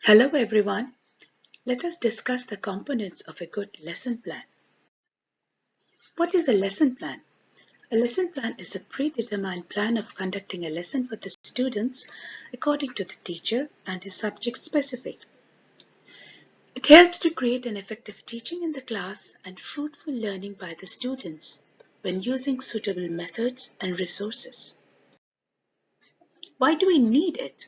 Hello everyone. Let us discuss the components of a good lesson plan. What is a lesson plan? A lesson plan is a predetermined plan of conducting a lesson for the students according to the teacher and is subject specific. It helps to create an effective teaching in the class and fruitful learning by the students when using suitable methods and resources. Why do we need it?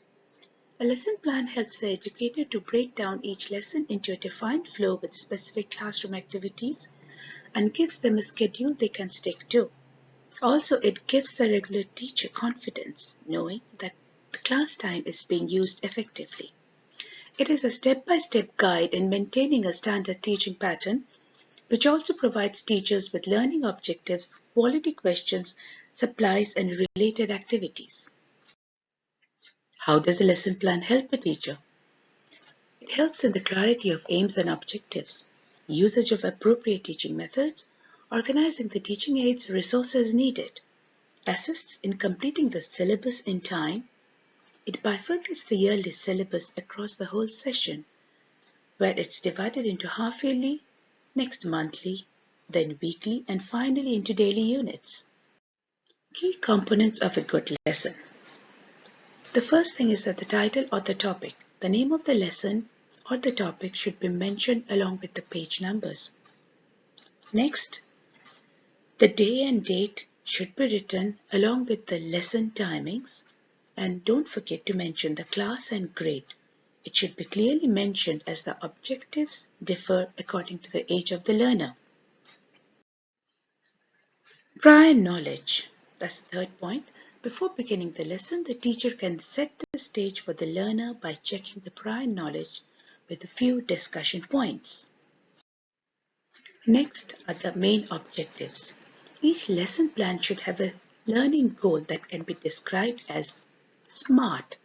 A lesson plan helps the educator to break down each lesson into a defined flow with specific classroom activities and gives them a schedule they can stick to. Also, it gives the regular teacher confidence, knowing that the class time is being used effectively. It is a step-by-step guide in maintaining a standard teaching pattern, which also provides teachers with learning objectives, quality questions, supplies, and related activities. How does a lesson plan help a teacher? It helps in the clarity of aims and objectives, usage of appropriate teaching methods, organizing the teaching aids resources needed, assists in completing the syllabus in time. It bifurcates the yearly syllabus across the whole session, where it's divided into half-yearly, next monthly, then weekly, and finally into daily units. Key components of a good lesson. The first thing is that the title or the topic, the name of the lesson or the topic should be mentioned along with the page numbers. Next, the day and date should be written along with the lesson timings, and don't forget to mention the class and grade. It should be clearly mentioned as the objectives differ according to the age of the learner. Prior knowledge. That's the third point. Before beginning the lesson, the teacher can set the stage for the learner by checking the prior knowledge with a few discussion points. Next are the main objectives. Each lesson plan should have a learning goal that can be described as SMART.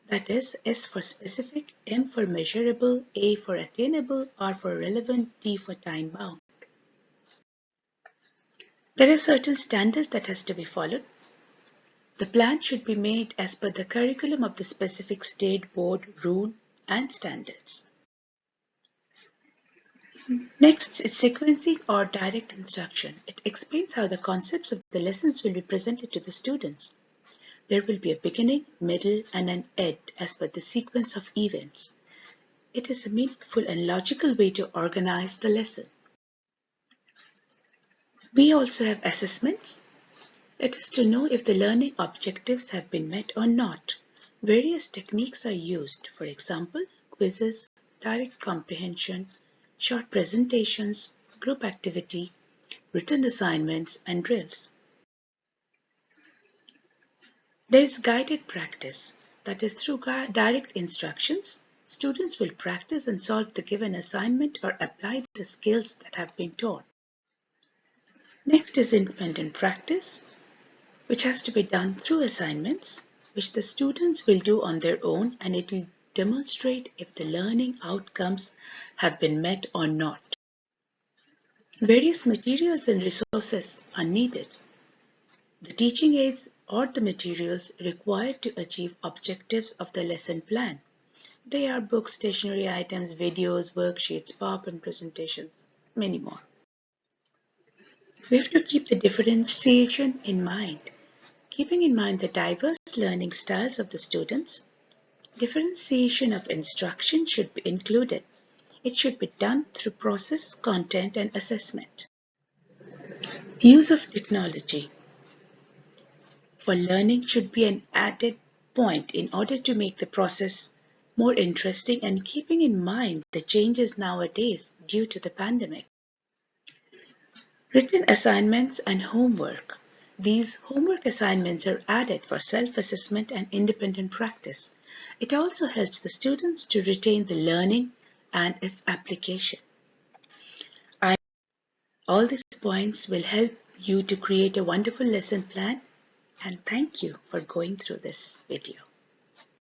That is, S for specific, M for measurable, A for attainable, R for relevant, T for time bound. There are certain standards that has to be followed. The plan should be made as per the curriculum of the specific state, board, rule, and standards. Next is sequencing or direct instruction. It explains how the concepts of the lessons will be presented to the students. There will be a beginning, middle, and an end as per the sequence of events. It is a meaningful and logical way to organize the lesson. We also have assessments. It is to know if the learning objectives have been met or not. Various techniques are used, for example, quizzes, direct comprehension, short presentations, group activity, written assignments, and drills. There is guided practice, that is through direct instructions. Students will practice and solve the given assignment or apply the skills that have been taught. Next is independent practice, which has to be done through assignments, which the students will do on their own, and it will demonstrate if the learning outcomes have been met or not. Various materials and resources are needed. The teaching aids or the materials required to achieve objectives of the lesson plan. They are books, stationery items, videos, worksheets, PowerPoint presentations, many more. We have to keep the differentiation in mind. Keeping in mind the diverse learning styles of the students, differentiation of instruction should be included. It should be done through process, content, and assessment. Use of technology for learning should be an added point in order to make the process more interesting and keeping in mind the changes nowadays due to the pandemic. Written assignments and homework. These homework assignments are added for self-assessment and independent practice. It also helps the students to retain the learning and its application. All these points will help you to create a wonderful lesson plan, and thank you for going through this video.